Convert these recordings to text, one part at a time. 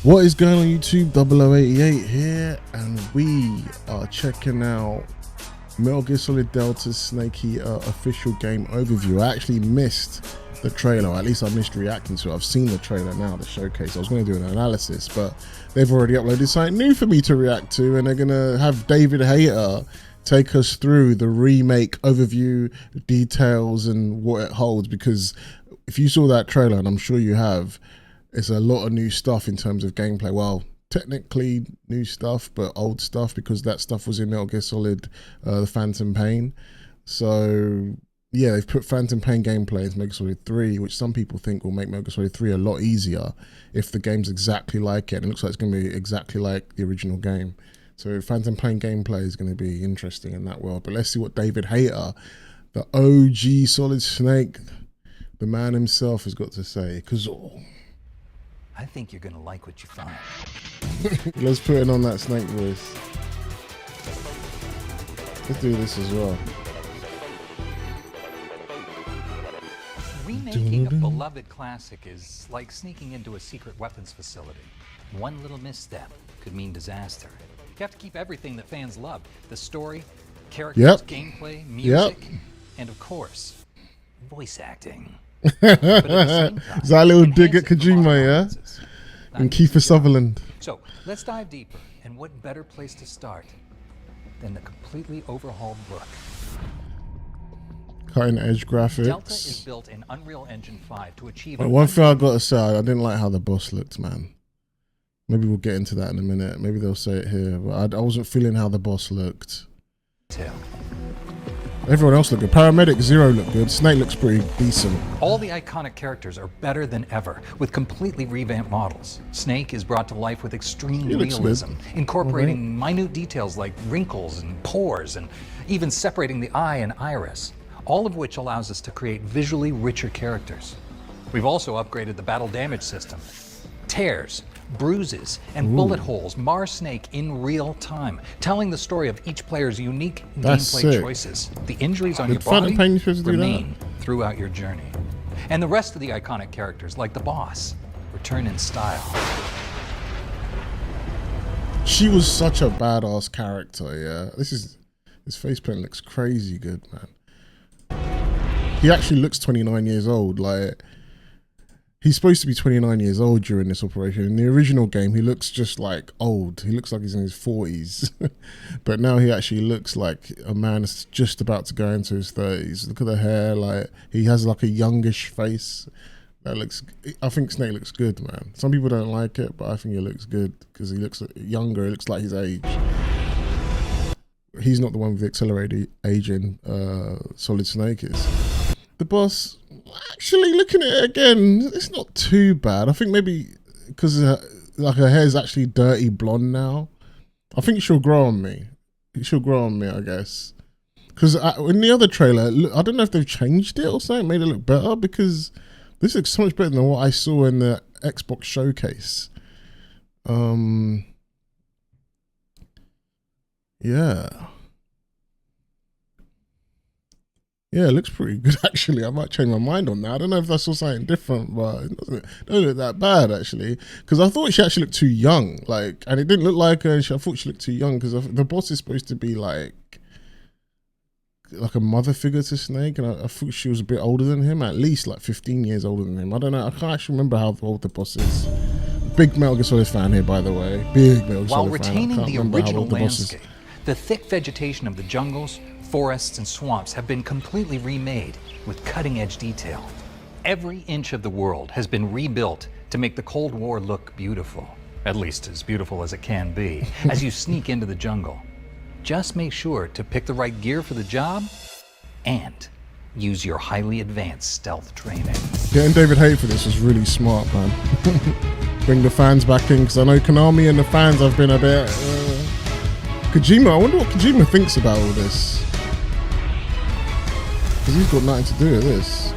What is going on YouTube? 0088 here, and we are checking out Metal Gear Solid Delta's Snake Eater official game overview. I actually missed the trailer, or at least I missed reacting to it. I've seen the trailer now, the showcase. I was going to do an analysis, but they've already uploaded something new for me to react to, and they're going to have David Hayter take us through the remake overview, details, and what it holds, because if you saw that trailer, and I'm sure you have, it's a lot of new stuff in terms of gameplay. Well, technically new stuff, but old stuff, because that stuff was in Metal Gear Solid the Phantom Pain. So yeah, they've put Phantom Pain gameplay into Metal Gear Solid 3, which some people think will make Metal Gear Solid 3 a lot easier if the game's exactly like it. And it looks like it's going to be exactly like the original game. So Phantom Pain gameplay is going to be interesting in that world. But let's see what David Hayter, the OG Solid Snake, the man himself, has got to say. Because I think you're gonna like what you find. let's put it on that Snake voice. Let's do this as well. Remaking a beloved classic is like sneaking into a secret weapons facility. One little misstep could mean disaster. You have to keep everything that fans love. The story, characters, gameplay, music, and of course, voice acting. But at the same time, is that a little dig at Kojima, yeah? And Kiefer Sutherland. So let's dive deeper, and what better place to start than the completely overhauled look. Cutting edge graphics. Delta is built in Unreal Engine 5 to achieve. One thing I got to say, I didn't like how the boss looked, man. Maybe we'll get into that in a minute. Maybe they'll say it here, but I wasn't feeling how the boss looked. Everyone else looked good. Paramedic Zero looked good. Snake looks pretty decent. All the iconic characters are better than ever, with completely revamped models. Snake is brought to life with extreme realism, incorporating minute details like wrinkles and pores, and even separating the eye and iris, all of which allows us to create visually richer characters. We've also upgraded the battle damage system. Tears, bruises, and bullet holes mar Snake in real time, telling the story of each player's unique gameplay choices. The injuries on your body remain throughout your journey. And the rest of the iconic characters, like the boss, return in style. She was such a badass character, yeah. His facepaint looks crazy good, man. He actually looks 29 years old, like. He's supposed to be 29 years old during this operation. In the original game, he looks just like old. He looks like he's in his 40s. But now he actually looks like a man that's just about to go into his 30s. Look at the hair. Like, he has like a youngish face. I think Snake looks good, man. Some people don't like it, but I think he looks good because he looks younger. He looks like his age. He's not the one with the accelerated aging. Solid Snake is. The boss... Actually, looking at it again, it's not too bad. I think maybe because like her hair is actually dirty blonde now. I think she'll grow on me. She'll grow on me, I guess. Because in the other trailer, I don't know if they've changed it or something, made it look better, because this looks so much better than what I saw in the Xbox showcase. Yeah. Yeah, it looks pretty good, actually. I might change my mind on that. I don't know if I saw something different, but it doesn't look that bad, actually. Because I thought she actually looked too young. Like, and it didn't look like her. I thought she looked too young, because the boss is supposed to be like a mother figure to Snake. And I thought she was a bit older than him, at least like 15 years older than him. I don't know. I can't actually remember how old the boss is. Big Metal Gear Solid fan here, by the way. Big Metal Gear Solid fan. While retaining the original landscape, the thick vegetation of the jungles, forests, and swamps have been completely remade with cutting-edge detail. Every inch of the world has been rebuilt to make the Cold War look beautiful, at least as beautiful as it can be, as you sneak into the jungle. Just make sure to pick the right gear for the job and use your highly advanced stealth training. Getting David Hayter for this was really smart, man. Bring the fans back in, because I know Konami and the fans have been a bit... Kojima, I wonder what Kojima thinks about all this. Because he's got nothing to do with this.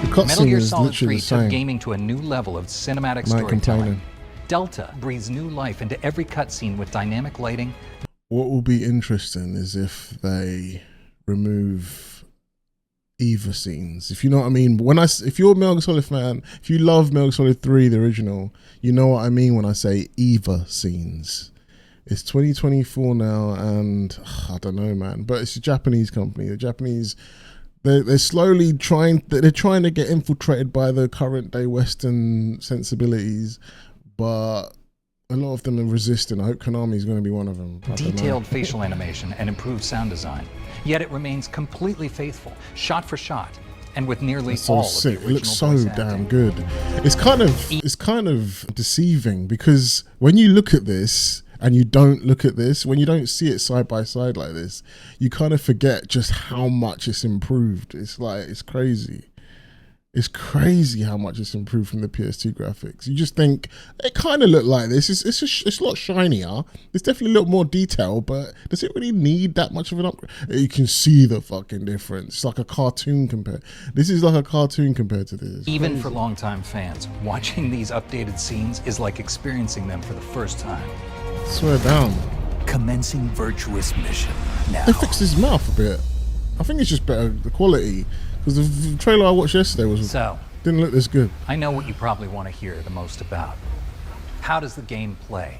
The cutscene is literally the same. Took gaming to a new level of cinematic storytelling. Delta breathes new life into every cutscene with dynamic lighting. What will be interesting is if they remove Eva scenes, if you know what I mean. But if you're a Metal Gear Solid fan, if you love Metal Gear Solid 3, the original, you know what I mean when I say Eva scenes. It's 2024 now, and I don't know, man. But it's a Japanese company. The Japanese, they're slowly trying. They're trying to get infiltrated by the current day Western sensibilities, but a lot of them are resisting. I hope Konami is going to be one of them. Detailed facial animation and improved sound design. Yet it remains completely faithful, shot for shot, and with nearly all of the original. It looks so damn good. It's kind of deceiving, because when you look at this and you don't look at this, when you don't see it side by side like this, you kind of forget just how much it's improved. It's like, it's crazy. It's crazy how much it's improved from the PS2 graphics. You just think it kind of looked like this. It's a lot shinier. There's definitely a little more detail, but does it really need that much of an upgrade? You can see the fucking difference. It's like a cartoon compared. This is like a cartoon compared to this. Even for longtime fans, watching these updated scenes is like experiencing them for the first time. Swear down. Commencing virtuous mission now. They fixed his mouth a bit. I think it's just better the quality. Because the trailer I watched yesterday didn't look this good. I know what you probably want to hear the most about. How does the game play?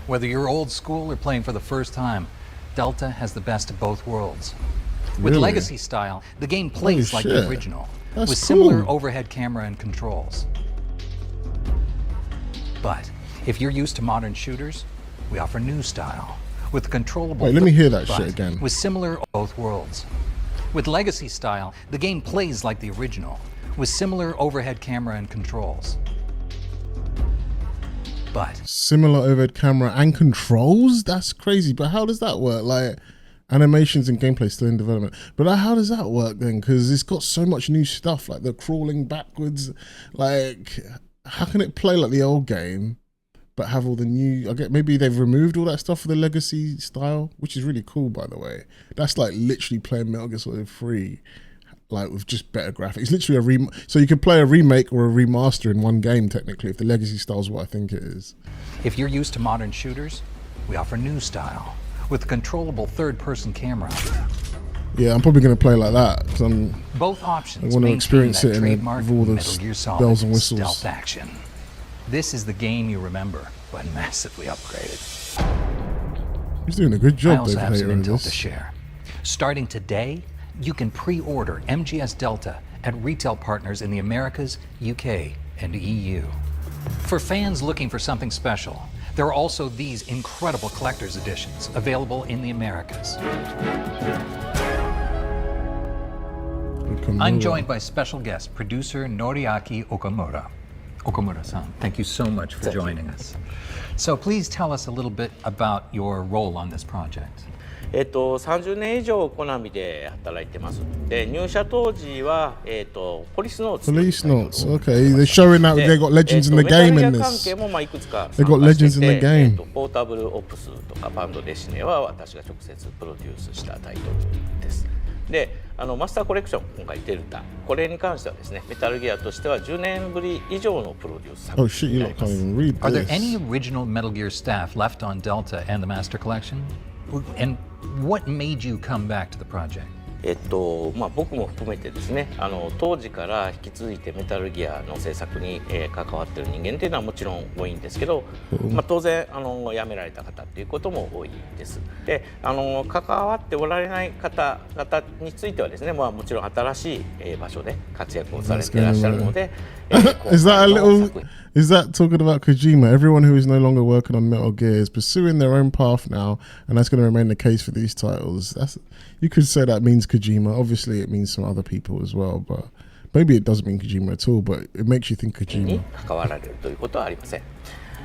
Whether you're old school or playing for the first time, Delta has the best of both worlds. With Really? Legacy style, the game plays like the shit. original, That's with similar cool. overhead camera and controls. But if you're used to modern shooters, we offer new style with controllable. Wait, let me hear that but shit again. With similar both worlds. With Legacy style, the game plays like the original, with similar overhead camera and controls. But Similar overhead camera and controls? That's crazy. But how does that work? Like, animations and gameplay still in development. But how does that work then? Because it's got so much new stuff, like the crawling backwards. Like, how can it play like the old game, but have all the new? I get maybe they've removed all that stuff for the Legacy style, which is really cool, by the way. That's like literally playing Metal Gear Solid 3, like with just better graphics. Literally so you could play a remake or a remaster in one game technically, if the Legacy style is what I think it is. if you're used to modern shooters, we offer new style, with a controllable third-person camera. Yeah, I'm probably going to play like that, because Both options I want to maintain experience that it trademark with all the Metal Gear Solid bells and whistles. stealth action. This is the game you remember, but massively upgraded. He's doing a good I job, also David have some Hayter, in intel to this. share. Starting today, you can pre-order MGS Delta at retail partners in the Americas, UK, and EU. For fans looking for something special, there are also these incredible collector's editions available in the Americas. I'm joined by special guest, producer Noriaki Okamura. Okamura-san, thank you so much for joining us. So please tell us a little bit about your role on this project. 30年以上コナミで働いてます。で、入社当時はポリスノーツ。 Police Notes, okay. They're showing that they got legends in the game in メタルギア関 this. 係もいくつか They got legends in the game. ポータブルオプスとかバンドデシネは私が直接プロデュースしたタイトルです。で、マスターコレクション今回デルタ、これに関してはですね、メタルギアとしては10年ぶり以上のプロデュース作 Oh 品 shit, に you な lot りま can't す。 even read Are there this. any original Metal Gear staff left on Delta and the Master Collection? And what made you come back to the project? 僕も含めてですね、当時から引き継いでメタルギアの制作に、関わっている人間というのはもちろん多いんですけど、当然辞められた方っていうことも多いです。で、関わっておられない方々についてはですね、もちろん新しい、場所で活躍をされていらっしゃるので、Is that talking about Kojima? Everyone who is no longer working on Metal Gear is pursuing their own path now, and that's going to remain the case for these titles. You could say that means Kojima. Obviously, it means some other people as well, but maybe it doesn't mean Kojima at all. But it makes you think Kojima. に関わられるということはありません。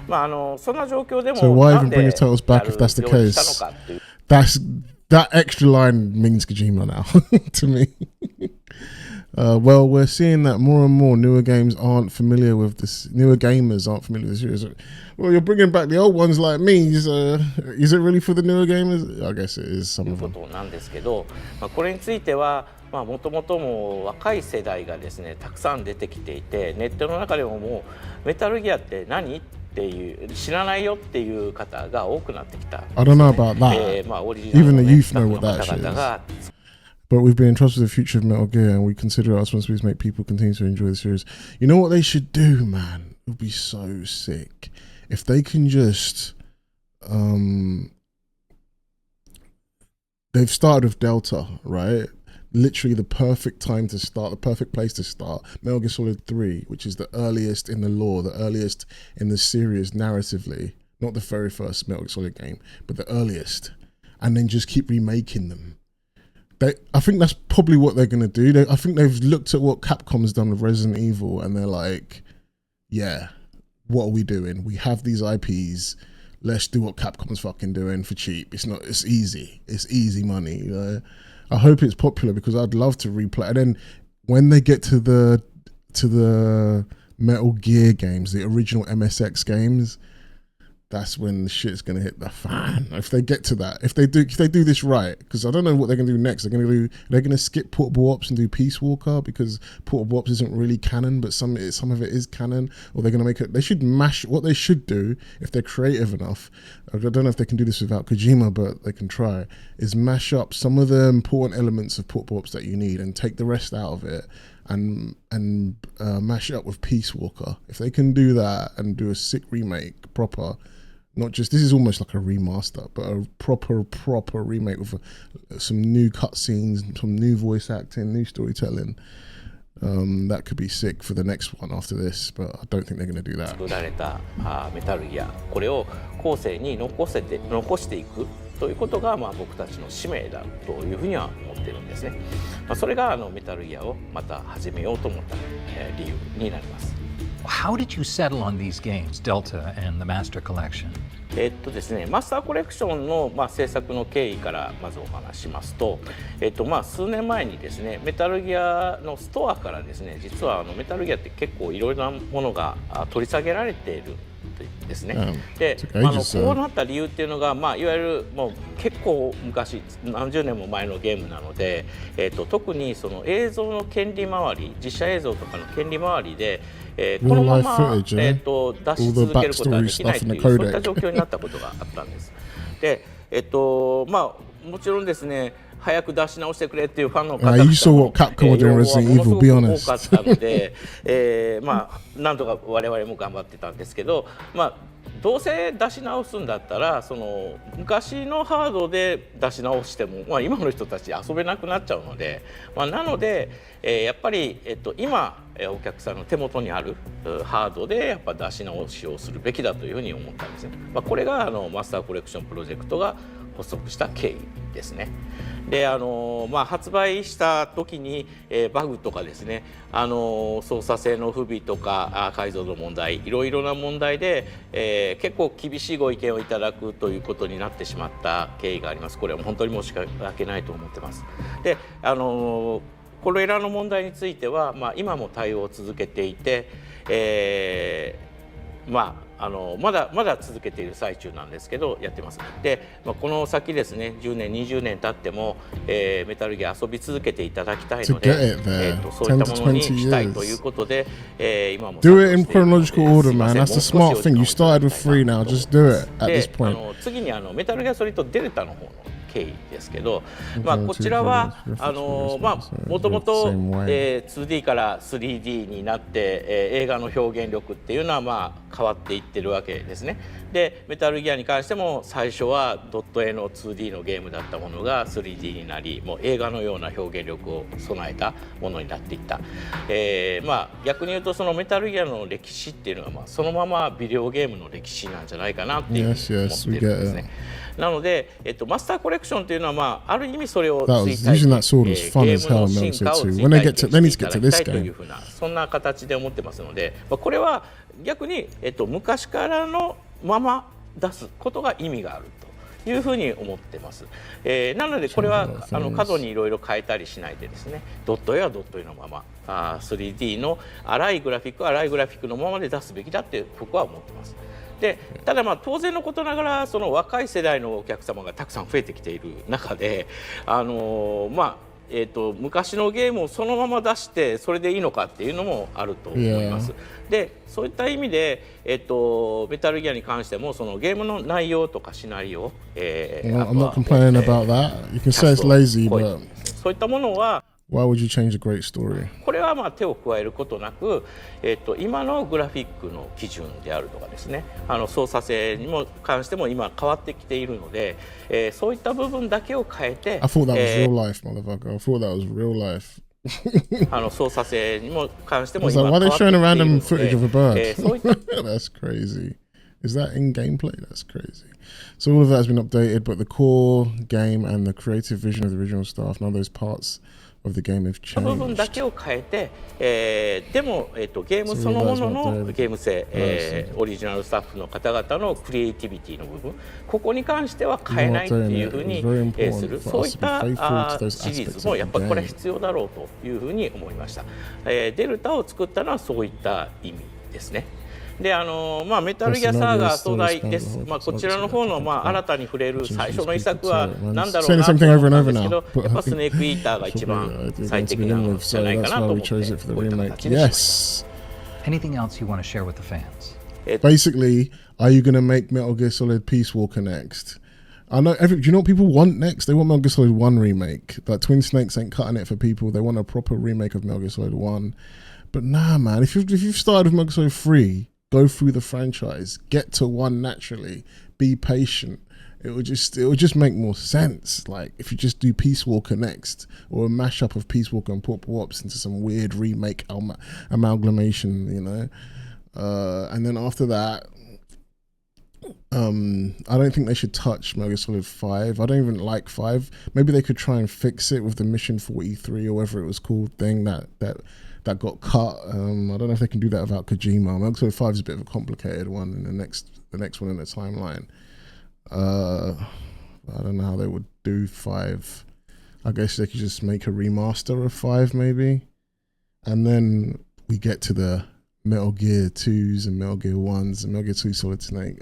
そんな状況でも So why な even んで bring his titles back if that's the やるようにした case? のかっていう。 That extra line means Kojima now to me. Well, we're seeing that more and more newer games aren't familiar with this. Newer gamers aren't familiar with this series. Well, you're bringing back the old ones like me. Is it really for the newer gamers? I guess it is some という of こ them. となんですけど、これについてはもともともう若い世代がですねたくさん出てきていて、ネットの中でももうメタルギアって何っていう知らないよっていう方が多くなってきたんですね。 I don't know about that. オリジナル Even の the ね youth スタッ know フ what の that 方 shit 々 is. が but we've been entrusted with the future of Metal Gear, and we consider our responsibility to make people continue to enjoy the series. You know what they should do, man? It would be so sick if they can just. They've started with Delta, right? Literally the perfect time to start, the perfect place to start. Metal Gear Solid 3, which is the earliest in the lore, the earliest in the series narratively. Not the very first Metal Gear Solid game, but the earliest. And then just keep remaking them. I think that's probably what they're going to do. I think they've looked at what Capcom's done with Resident Evil, and they're like, yeah, what are we doing? We have these IPs. Let's do what Capcom's fucking doing for cheap. It's easy. It's easy money. You know? I hope it's popular because I'd love to replay. And then when they get to the Metal Gear games, the original MSX games, that's when the shit's gonna hit the fan. If they get to that, if they do this right, because I don't know what they're gonna do next. They're gonna skip Portable Ops and do Peace Walker because Portable Ops isn't really canon, but some of it is canon. Or they're gonna make it. They should mash. What they should do, if they're creative enough, I don't know if they can do this without Kojima, but they can try. Is mash up some of the important elements of Portable Ops that you need and take the rest out of it. And mash it up with Peace Walker. If they can do that and do a sick remake, proper. Not just, this is almost like a remaster, but a proper remake with some new cutscenes, some new voice acting, new storytelling. That could be sick for the next one after this, but I don't think they're going to do that. 作られたメタルギア、これを後世に残していくということが、僕たちの使命だというふうには思っているんですね。それがメタルギアをまた始めようと思った理由になります。How did you settle on these games, Delta and the Master Collection? ですね、マスターコレクションの、制作の経緯からまずお話しますと、数年前にですね、メタルギアのストアからですね、実はメタルギアって結構いろいろなものが取り下げられているですね。で、こうなった理由っていうのが、いわゆるもう結構昔、何十年も前のゲームなので、特にその映像の権利回り、実写映像とかの権利回りで、このまま、出し続けることができないという、そういった状況になったことがあったんです。で、もちろんですね、早く出し直してくれっていうファンの方々の要望はものすごく多かったので、なんとか我々も頑張ってたんですけど、どうせ出し直すんだったらその昔のハードで出し直しても、今の人たち遊べなくなっちゃうので、なので、やっぱり、今お客さんの手元にあるハードでやっぱ出し直しをするべきだというふうに思ったんですね。これがマスターコレクションプロジェクトが発足した経緯ですね。で発売した時に、バグとかですね、操作性の不備とか解像度問題、いろいろな問題で、結構厳しいご意見をいただくということになってしまった経緯があります。これは本当に申し訳ないと思ってます。でこれらの問題については、今も対応を続けていて、まだ続けている最中なんですけどやってます。で、この先ですね、10年20年経っても、メタルギア遊び続けていただきたいので、そういったものにしたいということで、今も Do it in chronological order, man. That's the smart thing. You started with 3 now. Just do it at this point. 次にメタルギアソリッドデルタの方の経緯ですけど、こちらはもともと 2D から 3D になって、映画の表現力っていうのは変わっていってるわけですね。でメタルギアに関しても最初はドット絵の 2D のゲームだったものが 3D になり、もう映画のような表現力を備えたものになっていった。逆に言うとそのメタルギアの歴史っていうのはそのままビデオゲームの歴史なんじゃないかなっていうふうに思ってるんですね。なので、マスターコレクションというのは、ある意味それを追体験、ゲームの進化を追体験していただきたいというふうな、そんな形で思ってますので、これは逆に、昔からのまま出すことが意味があるというふうに思ってます。なのでこれは過度にいろいろ変えたりしないでですね、ドット絵はドット絵のまま、3D の粗いグラフィックのままで出すべきだって僕は思ってます。でただ当然のことながらその若い世代のお客様がたくさん増えてきている中で昔のゲームをそのまま出してそれでいいのかっていうのもあると思います。でそういった意味で、メタルギアに関してもそのゲームの内容とかシナリオ、I'm not complaining about that. You can say it's lazy, but そういったものはwhy would you change a great story? これはまあ手を加えることなく、今のグラフィックの基準であるとかですね、操作性にも関しても今変わってきているので、そういった部分だけを変えて I thought that was real life, motherfucker. I thought that was real life. 操作性にも関しても I was 今 like, 変 why わ are って they きてい showing a る random の footage of a で、 bird? そういった That's crazy. Is that in gameplay? That's crazy. So all of that has been updated, but the core game and the creative vision of the original staff, none of those parts of the game have 部分だ changed. けを変えて、でも、ゲームそのもののゲーム性、オリジナルスタッフの方々のクリエイティビティの部分、ここに関しては変えないっていうふうにする、そういったシリーズもやっぱりこれ必要だろうというふうに思いました。デルタを作ったのはそういった意味ですね。でメタルギアサーガー東大です。こちらの方の新たに触れる最初の遺作は何だろうなと思ったんですけど、やっぱスネークイーターが一番最適なのじゃないかなと思ってこういった形にしました。Anything else you want to share with the fans? Basically, are you going to make Metal Gear Solid Peace Walker next? I know. Do you know what people want next? They want Metal Gear Solid 1 remake. Like Twin Snakes ain't cutting it for people. They want a proper remake of Metal Gear Solid 1. But nah, man. If you've started with Metal Gear Solid 3, go through the franchise, get to 1 naturally, be patient. It will just make more sense. Like if you just do Peace Walker next, or a mashup of Peace Walker and Portable Ops into some weird remake amalgamation, you know. And then after that, I don't think they should touch Metal Gear Solid 5. I don't even like 5. Maybe they could try and fix it with the Mission 43 or whatever it was called thing that got cut. I don't know if they can do that without Kojima. Metal Gear Solid 5 is a bit of a complicated one, and the next one in the timeline. I don't know how they would do 5. I guess they could just make a remaster of 5 maybe, and then we get to the Metal Gear 2s and Metal Gear 1s and Metal Gear 2 Solid Snake.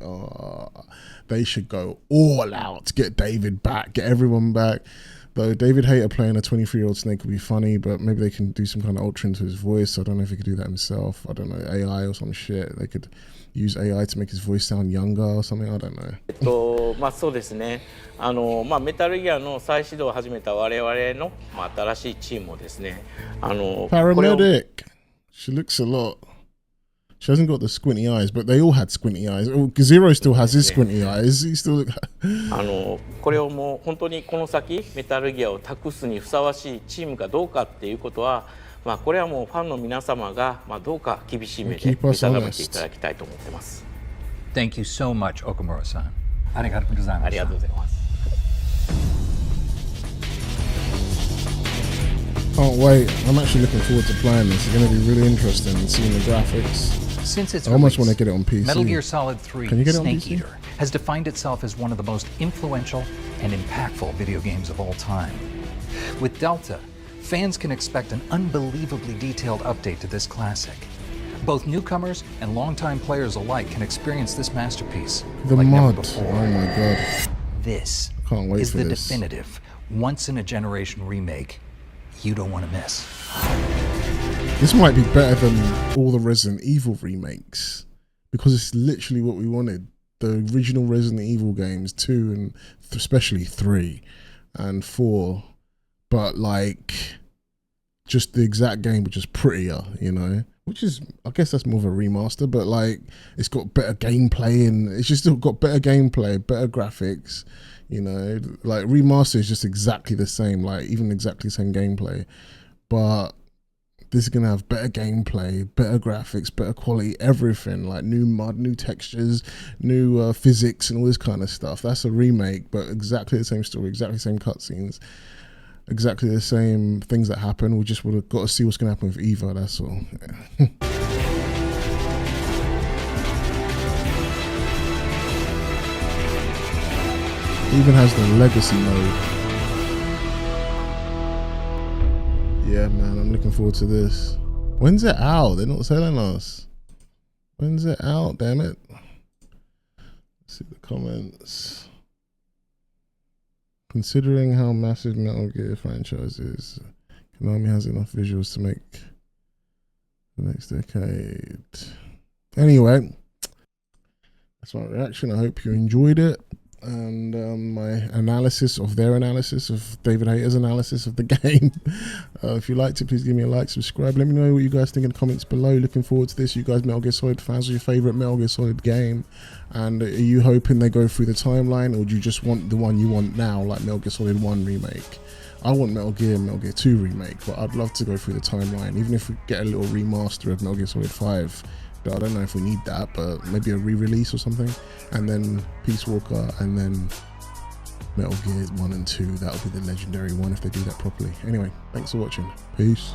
They should go all out, get David back, get everyone back. Though David Hayter playing a 23-year-old Snake would be funny, but maybe they can do some kind of ultra into his voice. I don't know if he could do that himself. I don't know, AI or some shit. They could use AI to make his voice sound younger or something. I don't know. そうですね。メタルギアの再始動を始めた我々の新しいチームもですね。Paramedic. She looks a lot. She hasn't got the squinty eyes, but they all had squinty eyes. Zero still has his squinty eyes. He still これをもう本当にこの先メタルギアを託すにふさわしいチームかどうかっていうことは、これはもうファンの皆様がどうか厳しい目で見定めていただきたいと思ってます。Thank you so much, Okamura-san. ありがとうございます。ありがとうございます。Can't wait. I'm actually looking forward to playing this. It's going to be really interesting and seeing the graphics. Since its I almost release, want to get it on PC. Metal Gear Solid 3 Can you get it on Snake PC? Eater has defined itself as one of the most influential and impactful video games of all time. With Delta, fans can expect an unbelievably detailed update to this classic. Both newcomers and longtime players alike can experience this masterpiece The like never mod. before. Oh my god. This Can't wait is for the this. definitive, once-in-a-generation remake you don't want to miss. This might be better than all the Resident Evil remakes, because it's literally what we wanted. The original Resident Evil games, 2 and especially 3 and 4, but like just the exact game, but just prettier, you know, which is, I guess that's more of a remaster, but like it's got better gameplay and it's just still got better gameplay, better graphics, you know, like remaster is just exactly the same, like even exactly the same gameplay, but this is going to have better gameplay, better graphics, better quality, everything, like new mud, new textures, new physics and all this kind of stuff. That's a remake, but exactly the same story, exactly the same cutscenes, exactly the same things that happen. We just would have got to see what's going to happen with Eva, that's all. Yeah. Even has the legacy mode. Yeah, man, I'm looking forward to this. When's it out? They're not telling us. When's it out, damn it? Let's see the comments. Considering how massive Metal Gear franchise is, Konami has enough visuals to make the next decade. Anyway, that's my reaction. I hope you enjoyed it. And my analysis of their analysis of David Hayter's analysis of the game. If you liked it, please give me a like, subscribe. Let me know what you guys think in the comments below. Looking forward to this. You guys Metal Gear Solid fans, are your favorite Metal Gear Solid game? And are you hoping they go through the timeline, or do you just want the one you want now, like Metal Gear Solid 1 remake? I want Metal Gear 2 remake, but I'd love to go through the timeline, even if we get a little remaster of Metal Gear Solid 5. I don't know if we need that, but maybe a re-release or something, and then Peace Walker, and then Metal Gear 1 and 2. That'll be the legendary one if they do that properly. Anyway, thanks for watching. Peace.